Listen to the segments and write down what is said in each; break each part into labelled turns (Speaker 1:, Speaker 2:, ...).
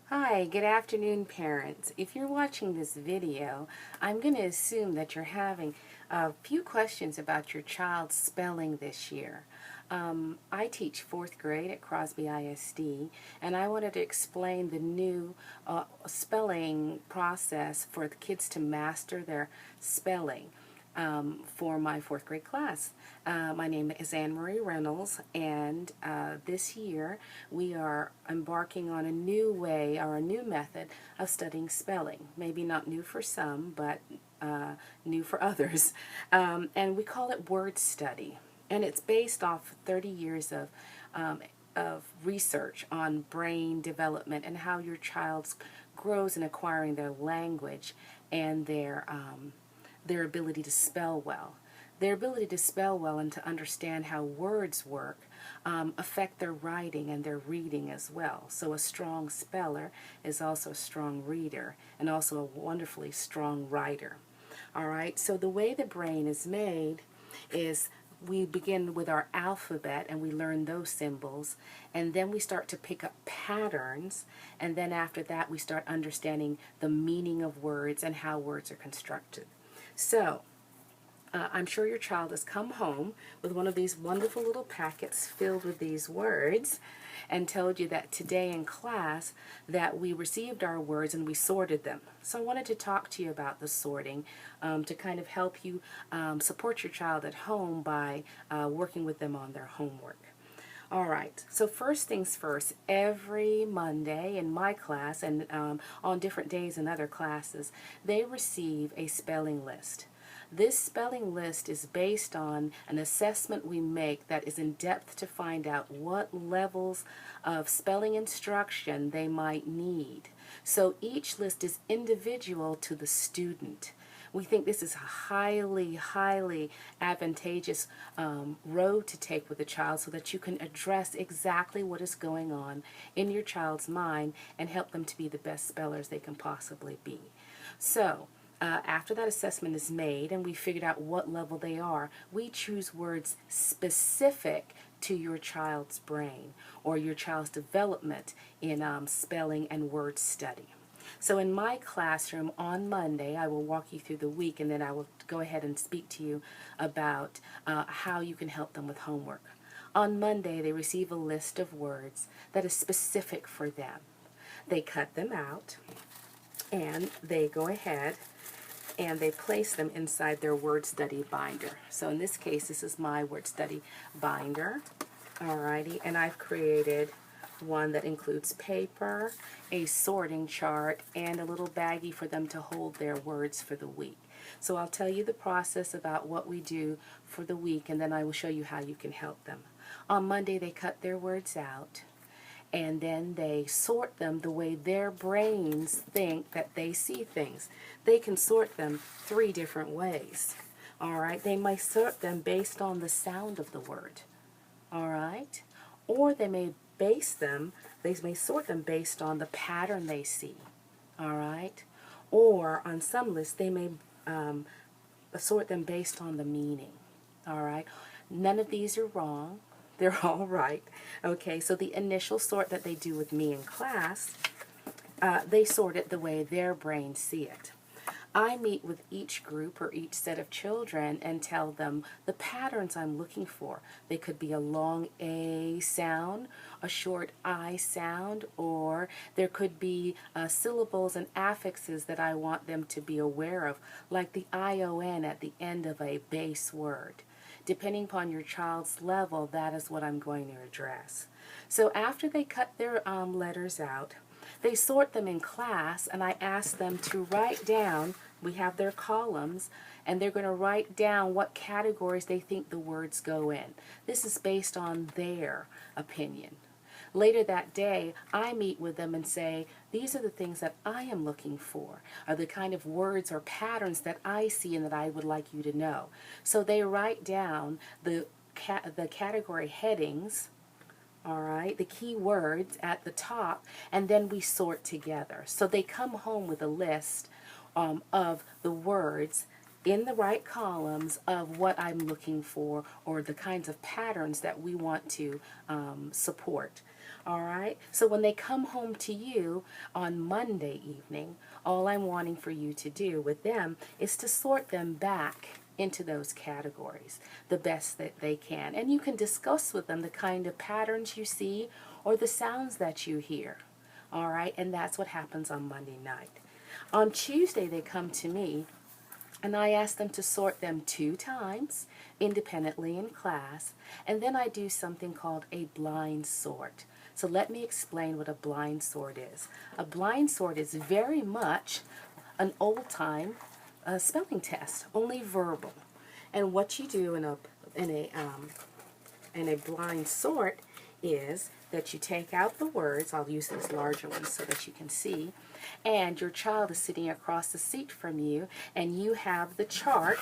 Speaker 1: Hi, good afternoon, parents. If you're watching this video, I'm going to assume that you're having a few questions about your child's spelling this year. I teach fourth grade at Crosby ISD, and I wanted to explain the new spelling process for the kids to master their spelling. For my fourth grade class. My name is Anne-Marie Rennalls, and this year we are embarking on a new way or a new method of studying spelling. Maybe not new for some, but new for others. And we call it word study. And it's based off 30 years of research on brain development and how your child grows in acquiring their language and their ability to spell well. Their ability to spell well and to understand how words work affect their writing and their reading as well. So a strong speller is also a strong reader and also a wonderfully strong writer. All right, so the way the brain is made is we begin with our alphabet and we learn those symbols, and then we start to pick up patterns, and then after that we start understanding the meaning of words and how words are constructed. So, I'm sure your child has come home with one of these wonderful little packets filled with these words and told you that today in class that we received our words and we sorted them. So I wanted to talk to you about the sorting to kind of help you support your child at home by working with them on their homework. All right, so first things first, every Monday in my class and on different days in other classes, they receive a spelling list. This spelling list is based on an assessment we make that is in depth to find out what levels of spelling instruction they might need. So each list is individual to the student. We think this is a highly advantageous road to take with a child so that you can address exactly what is going on in your child's mind and help them to be the best spellers they can possibly be. So, after that assessment is made and we figured out what level they are, we choose words specific to your child's brain or your child's development in spelling and word study. So in my classroom on Monday, I will walk you through the week, and then I will go ahead and speak to you about how you can help them with homework. On Monday, they receive a list of words that is specific for them. They cut them out, and they go ahead and they place them inside their word study binder. So in this case, this is my word study binder. Alrighty, and I've created one that includes paper, a sorting chart, and a little baggie for them to hold their words for the week. So I'll tell you the process about what we do for the week, and then I will show you how you can help them. On Monday, they cut their words out, and then they sort them the way their brains think that they see things. They can sort them 3 different ways. All right, they might sort them based on the sound of the word. All right, or they may sort them based on the pattern they see. All right, or on some lists they may sort them based on the meaning. All right, none of these are wrong. They're all right. Okay, so the initial sort that they do with me in class, they sort it the way their brains see it. I meet with each group or each set of children and tell them the patterns I'm looking for. They could be a long A sound, a short I sound, or there could be syllables and affixes that I want them to be aware of, like the ION at the end of a base word. Depending upon your child's level, that is what I'm going to address. So after they cut their letters out, they sort them in class, and I ask them to write down, we have their columns, and they're going to write down what categories they think the words go in. This is based on their opinion. Later that day, I meet with them and say, these are the things that I am looking for, are the kind of words or patterns that I see and that I would like you to know. So they write down the category headings, all right, the key words at the top, and then we sort together. So they come home with a list of the words in the right columns of what I'm looking for or the kinds of patterns that we want to support. All right? So when they come home to you on Monday evening, all I'm wanting for you to do with them is to sort them back into those categories the best that they can. And you can discuss with them the kind of patterns you see or the sounds that you hear. All right? And that's what happens on Monday night. On Tuesday, they come to me and I ask them to sort them 2 times independently in class, and then I do something called a blind sort. So let me explain what a blind sort is. A blind sort is very much an old-time spelling test, only verbal. And what you do in a blind sort is that you take out the words. I'll use these larger ones so that you can see. And your child is sitting across the seat from you, and you have the chart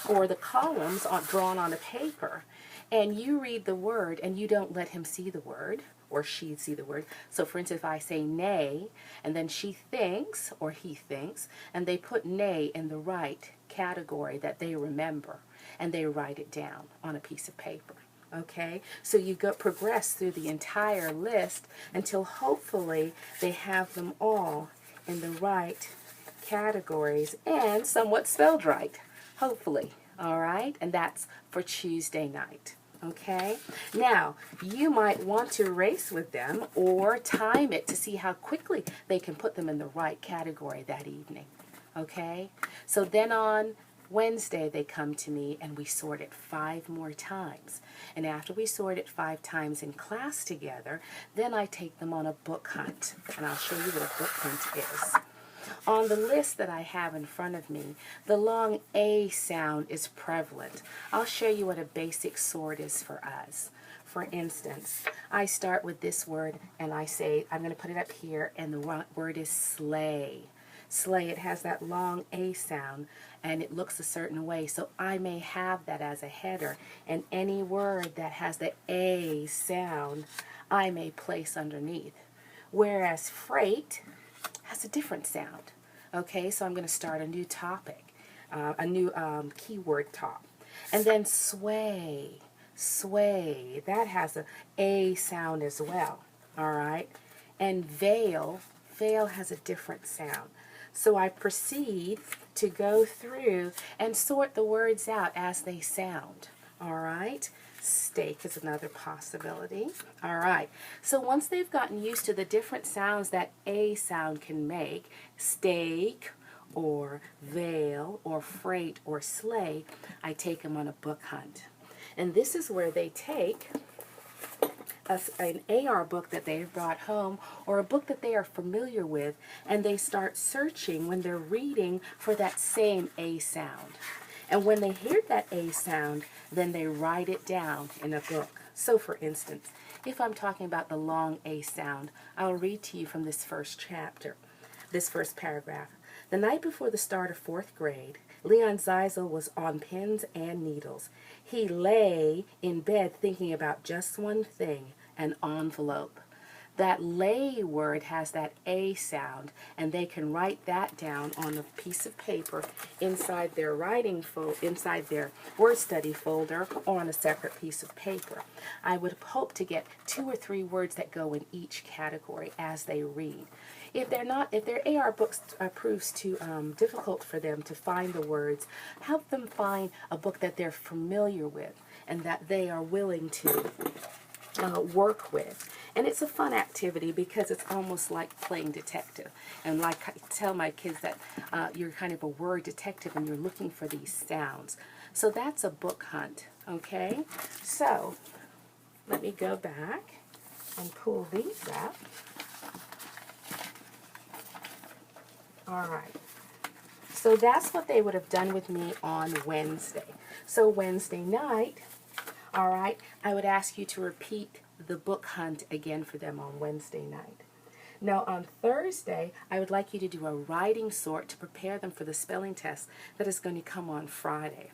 Speaker 1: or the columns drawn on a paper. And you read the word, and you don't let him see the word or she see the word. So for instance, if I say nay, and then she thinks or he thinks, and they put nay in the right category that they remember, and they write it down on a piece of paper. Okay, so you progress through the entire list until hopefully they have them all in the right categories and somewhat spelled right, hopefully. All right, and that's for Tuesday night. Okay, now you might want to race with them or time it to see how quickly they can put them in the right category that evening. Okay, so then on Wednesday they come to me and we sort it 5 more times. And after we sort it 5 times in class together, then I take them on a book hunt. And I'll show you what a book hunt is. On the list that I have in front of me, the long A sound is prevalent. I'll show you what a basic sort is for us. For instance, I start with this word and I say, I'm going to put it up here, and the word is sleigh. Sleigh, it has that long A sound and it looks a certain way, so I may have that as a header, and any word that has the A sound I may place underneath. Whereas freight has a different sound. Okay, so I'm going to start a new topic, a new keyword top. And then sway, sway, that has a sound as well. All right, and veil, veil has a different sound. So I proceed to go through and sort the words out as they sound. All right. Steak is another possibility. All right. So once they've gotten used to the different sounds that a sound can make, steak or veil or freight or sleigh, I take them on a book hunt. And this is where they take an AR book that they've brought home or a book that they are familiar with, and they start searching when they're reading for that same A sound. And when they hear that A sound, then they write it down in a book. So for instance, if I'm talking about the long A sound, I'll read to you from this first chapter, this first paragraph. The night before the start of 4th grade, Leon Zeisel was on pins and needles. He lay in bed thinking about just one thing, an envelope. That lay word has that A sound, and they can write that down on a piece of paper inside their inside their word study folder, or on a separate piece of paper. I would hope to get 2 or 3 words that go in each category as they read. If their AR books proves too difficult for them to find the words, help them find a book that they're familiar with and that they are willing to work with. And it's a fun activity because it's almost like playing detective. And like I tell my kids that you're kind of a word detective and you're looking for these sounds. So that's a book hunt, okay? So let me go back and pull these up. All right. So that's what they would have done with me on Wednesday. So Wednesday night, all right, I would ask you to repeat the book hunt again for them on Wednesday night. Now on Thursday, I would like you to do a writing sort to prepare them for the spelling test that is going to come on Friday.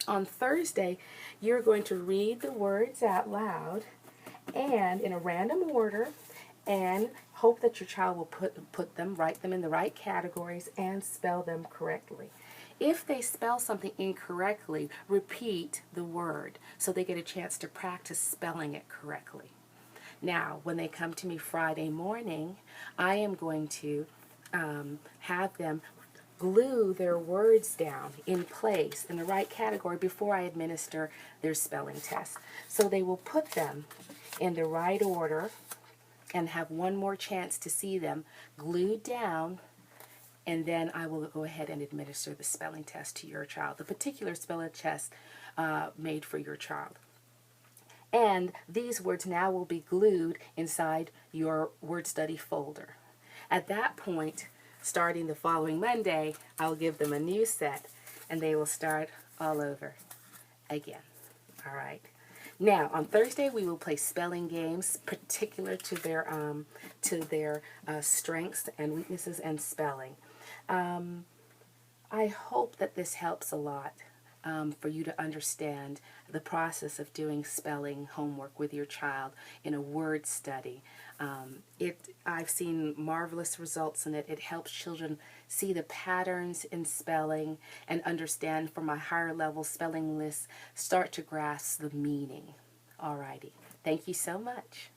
Speaker 1: On Thursday, you're going to read the words out loud and in a random order, and hope that your child will write them in the right categories and spell them correctly. If they spell something incorrectly, repeat the word so they get a chance to practice spelling it correctly. Now, when they come to me Friday morning, I am going to have them glue their words down in place in the right category before I administer their spelling test. So they will put them in the right order and have one more chance to see them glued down, and then I will go ahead and administer the spelling test to your child, the particular spelling test made for your child. And these words now will be glued inside your word study folder. At that point, starting the following Monday, I'll give them a new set and they will start all over again. All right. Now, on Thursday, we will play spelling games particular to their strengths and weaknesses and spelling. I hope that this helps a lot for you to understand the process of doing spelling homework with your child in a word study. I've seen marvelous results in it. It helps children see the patterns in spelling and understand from a higher level spelling list, start to grasp the meaning. Alrighty. Thank you so much.